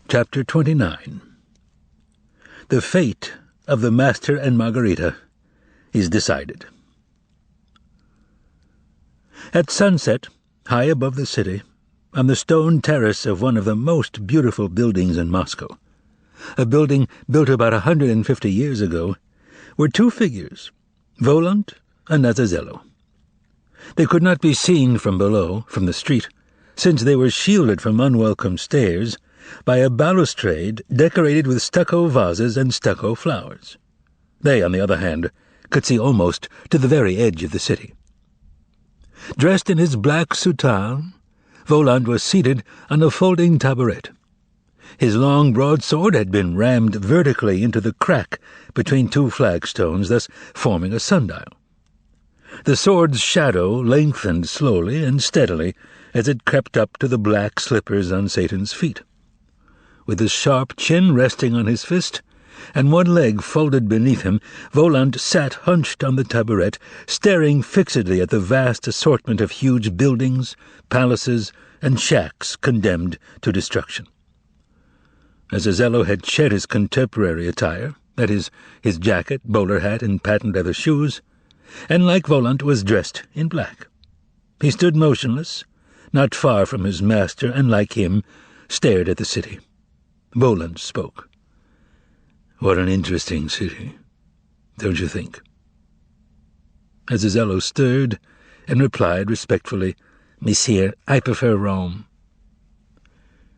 Chapter 29. The fate of the Master and Margarita is decided. At sunset, high above the city, on the stone terrace of one of the most beautiful buildings in Moscow, a building built about 150 years ago, were two figures, Volant and Azazello. They could not be seen from below, from the street, since they were shielded from unwelcome stares by a balustrade decorated with stucco vases and stucco flowers. They, on the other hand, could see almost to the very edge of the city. Dressed in his black soutane, Volant was seated on a folding tabouret. His long broadsword had been rammed vertically into the crack between two flagstones, thus forming a sundial. The sword's shadow lengthened slowly and steadily as it crept up to the black slippers on Satan's feet. With his sharp chin resting on his fist, and one leg folded beneath him, Volant sat hunched on the tabouret, staring fixedly at the vast assortment of huge buildings, palaces, and shacks condemned to destruction. Azazello had shed his contemporary attire, that is, his jacket, bowler hat, and patent leather shoes, and, like Volant, was dressed in black. He stood motionless, not far from his master, and, like him, stared at the city. Volant spoke. "What an interesting city, don't you think?" Azazello stirred and replied respectfully, "Monsieur, I prefer Rome."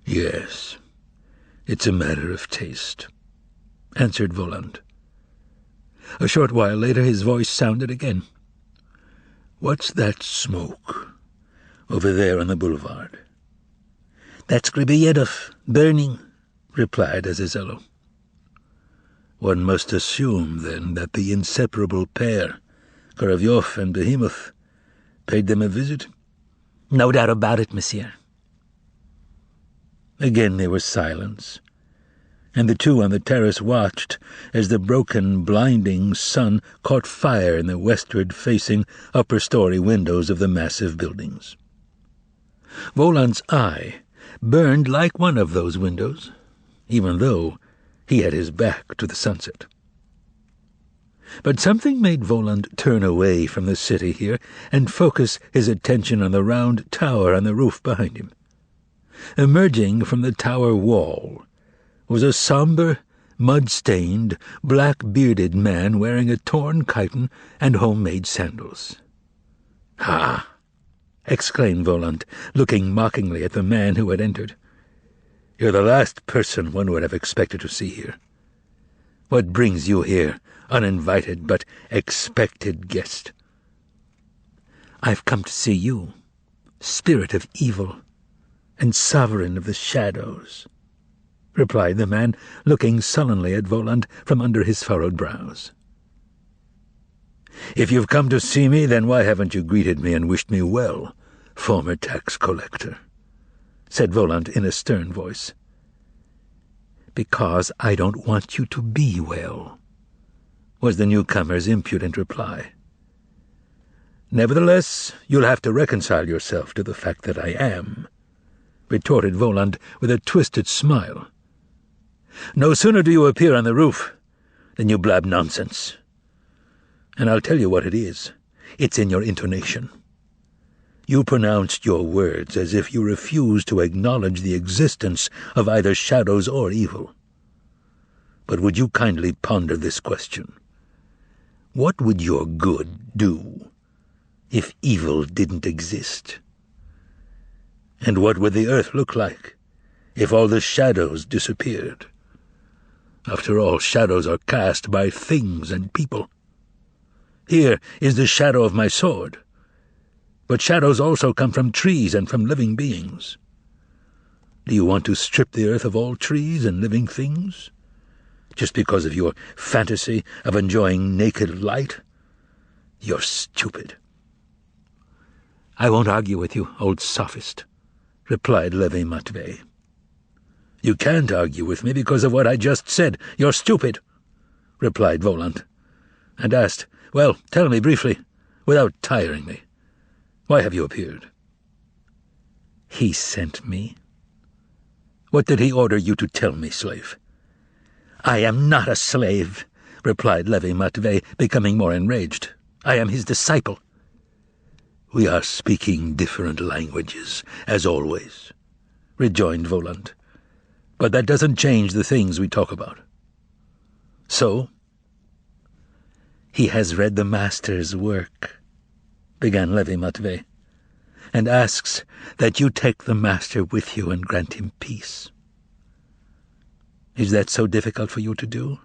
"Yes, it's a matter of taste," answered Volant. A short while later his voice sounded again. "What's that smoke over there on the boulevard?" "That's Griboyedov, burning," replied Azazello. "One must assume, then, that the inseparable pair, Korovyov and Behemoth, paid them a visit?" "No doubt about it, monsieur." Again there was silence, and the two on the terrace watched as the broken, blinding sun caught fire in the westward-facing upper-story windows of the massive buildings. Volant's eye burned like one of those windows, even though he had his back to the sunset. But something made Volant turn away from the city here and focus his attention on the round tower on the roof behind him. Emerging from the tower wall was a somber, mud-stained, black-bearded man wearing a torn chiton and homemade sandals. "Ha!" exclaimed Volant, looking mockingly at the man who had entered. "You're the last person one would have expected to see here. What brings you here, uninvited but expected guest?" "I've come to see you, spirit of evil and sovereign of the shadows," replied the man, looking sullenly at Volant from under his furrowed brows. "If you've come to see me, then why haven't you greeted me and wished me well, former tax collector?" said Volant in a stern voice. "Because I don't want you to be well," was the newcomer's impudent reply. "Nevertheless, you'll have to reconcile yourself to the fact that I am," retorted Volant with a twisted smile. "No sooner do you appear on the roof than you blab nonsense. And I'll tell you what it is. It's in your intonation. You pronounced your words as if you refused to acknowledge the existence of either shadows or evil. But would you kindly ponder this question? What would your good do if evil didn't exist? And what would the earth look like if all the shadows disappeared? After all, shadows are cast by things and people. Here is the shadow of my sword. But shadows also come from trees and from living beings. Do you want to strip the earth of all trees and living things, just because of your fantasy of enjoying naked light? You're stupid." "I won't argue with you, old sophist," replied Levy Matvey. "You can't argue with me because of what I just said. You're stupid," replied Volant, and asked, "Well, tell me briefly, without tiring me. Why have you appeared?" "He sent me." What did he order you to tell me, slave?" "I am not a slave," replied Levi Matvey, becoming more enraged. "I am his disciple." "We are speaking different languages, as always," rejoined Voland. "But that doesn't change the things we talk about." "So?" "He has read the master's work," began Levi Matvey, "and asks that you take the master with you and grant him peace." "Is that so difficult for you to do,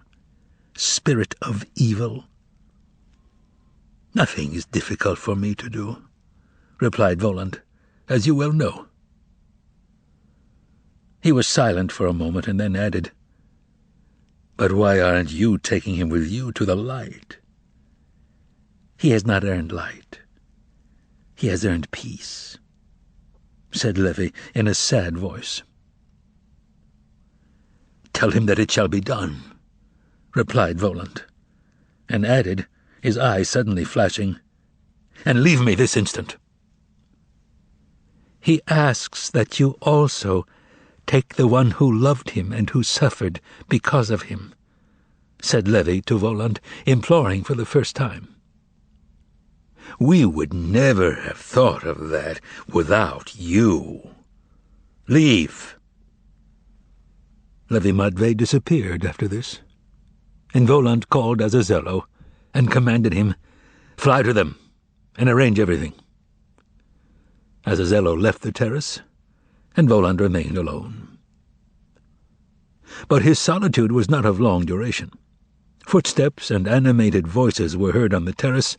spirit of evil?" "Nothing is difficult for me to do," replied Voland, "as you well know." He was silent for a moment and then added, "But why aren't you taking him with you to the light?" "He has not earned light. He has earned peace," said Levi in a sad voice. "Tell him that it shall be done," replied Voland, and added, his eye suddenly flashing, "and leave me this instant." "He asks that you also take the one who loved him and who suffered because of him," said Levi to Voland, imploring for the first time. "We would never have thought of that without you. Leave." Levi Matvey disappeared after this, and Voland called Azazello and commanded him, "Fly to them and arrange everything." Azazello left the terrace, and Voland remained alone. But his solitude was not of long duration. Footsteps and animated voices were heard on the terrace,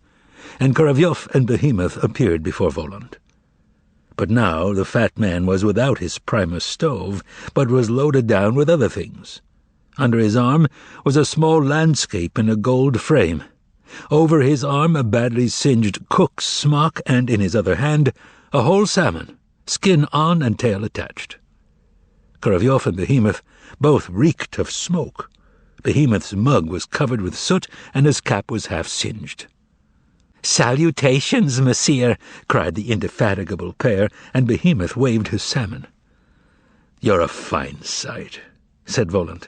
and Korovyov and Behemoth appeared before Voland. But now the fat man was without his Primus stove, but was loaded down with other things. Under his arm was a small landscape in a gold frame. Over his arm a badly singed cook's smock, and in his other hand a whole salmon, skin on and tail attached. Korovyov and Behemoth both reeked of smoke. Behemoth's mug was covered with soot, and his cap was half singed. "Salutations, monsieur!" cried the indefatigable pair, and Behemoth waved his salmon. "You're a fine sight," said Voland.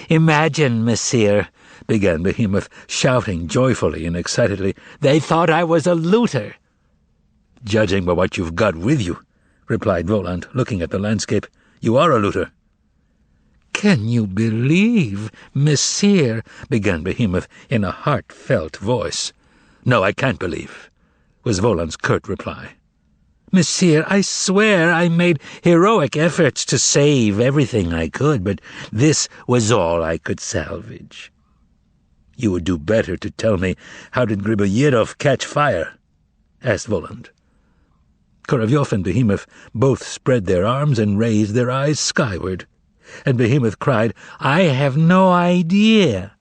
"Imagine, monsieur," began Behemoth, shouting joyfully and excitedly, "they thought I was a looter." "Judging by what you've got with you," replied Voland, looking at the landscape, "you are a looter." "Can you believe, monsieur?" began Behemoth in a heartfelt voice. "No, I can't believe," was Voland's curt reply. "Monsieur, I swear I made heroic efforts to save everything I could, but this was all I could salvage." "You would do better to tell me how did Griboyedov catch fire?" asked Voland. Korovyov and Behemoth both spread their arms and raised their eyes skyward, and Behemoth cried, "I have no idea.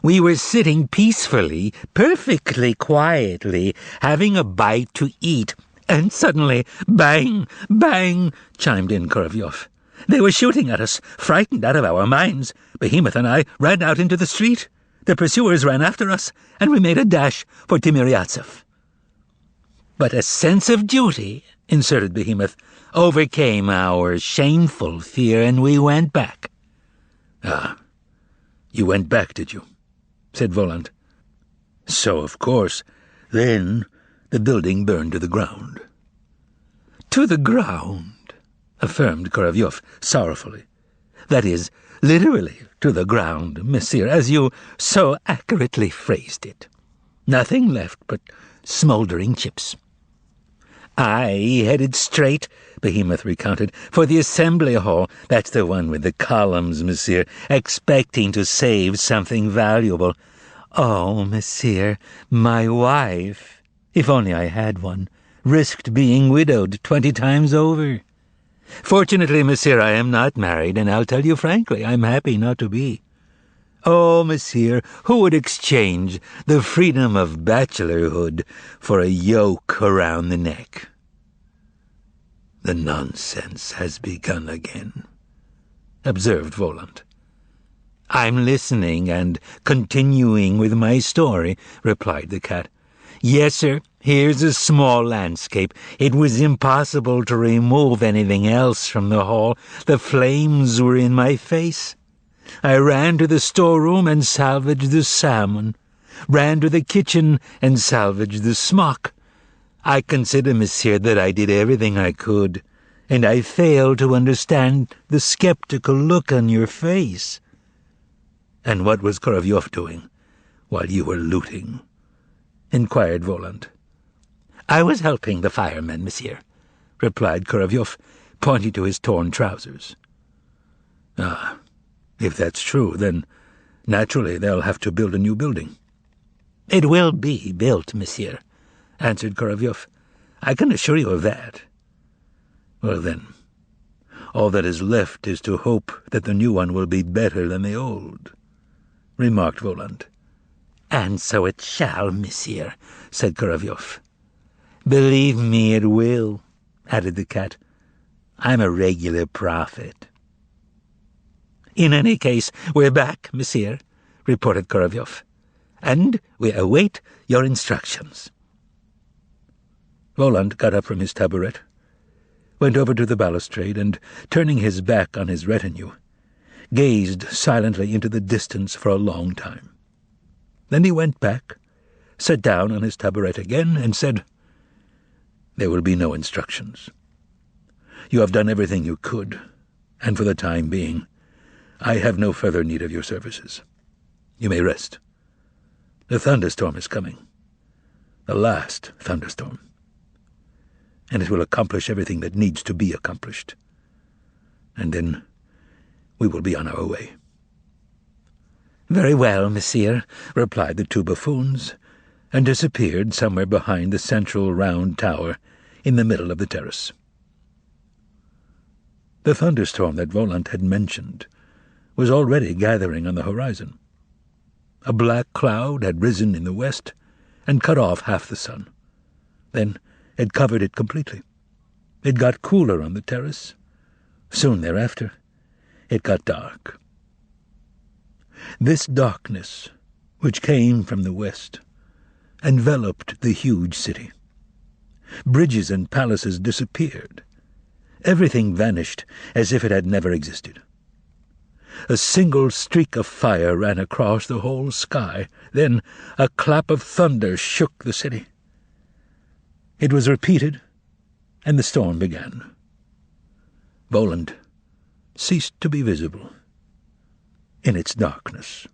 We were sitting peacefully, perfectly quietly, having a bite to eat, and suddenly, bang, bang," chimed in Korovyov. "They were shooting at us, frightened out of our minds. Behemoth and I ran out into the street. The pursuers ran after us, and we made a dash for Timiryazev." "But a sense of duty," inserted Behemoth, "overcame our shameful fear, and we went back." "Ah, you went back, did you?" said Voland. "So, of course, then the building burned to the ground." "To the ground," affirmed Korovyov sorrowfully. "That is, literally to the ground, monsieur, as you so accurately phrased it. Nothing left but smouldering chips. I headed straight," Behemoth recounted, "for the assembly hall, that's the one with the columns, monsieur, expecting to save something valuable. Oh, monsieur, my wife, if only I had one, risked being widowed 20 times over. Fortunately, monsieur, I am not married, and I'll tell you frankly, I'm happy not to be. Oh, monsieur, who would exchange the freedom of bachelorhood for a yoke around the neck?" "The nonsense has begun again," observed Voland. "I'm listening and continuing with my story," replied the cat. "Yes, sir, Here's a small landscape. It was impossible to remove anything else from the hall. The flames were in my face. I ran to the storeroom and salvaged the salmon, ran to the kitchen and salvaged the smock. I consider, monsieur, that I did everything I could, and I fail to understand the skeptical look on your face. And what was Korovyov doing while you were looting? Inquired Voland. I was helping the firemen, monsieur, replied Korovyov, pointing to his torn trousers. Ah, if that's true, then naturally they'll have to build a new building. It will be built, monsieur, answered Korovyov. I can assure you of that. Well then, all that is left is to hope that the new one will be better than the old, remarked Voland. And so it shall, monsieur, said Korovyov. Believe me, it will, added the cat. I'm a regular prophet. In any case, we're back, monsieur, reported Korovyov, and we await your instructions. Voland got up from his tabouret, went over to the balustrade, and, turning his back on his retinue, gazed silently into the distance for a long time. Then he went back, sat down on his tabouret again, and said, There will be no instructions. You have done everything you could, and for the time being, I have no further need of your services. You may rest. The thunderstorm is coming. The last thunderstorm. And it will accomplish everything that needs to be accomplished. And then we will be on our way. Very well, monsieur, replied the two buffoons, and disappeared somewhere behind the central round tower in the middle of the terrace. The thunderstorm that Voland had mentioned was already gathering on the horizon. A black cloud had risen in the west and cut off half the sun. Then it covered it completely. It got cooler on the terrace. Soon thereafter, it got dark. This darkness, which came from the west, enveloped the huge city. Bridges and palaces disappeared. Everything vanished as if it had never existed. A single streak of fire ran across the whole sky. Then a clap of thunder shook the city. It was repeated, and the storm began. Voland ceased to be visible in its darkness.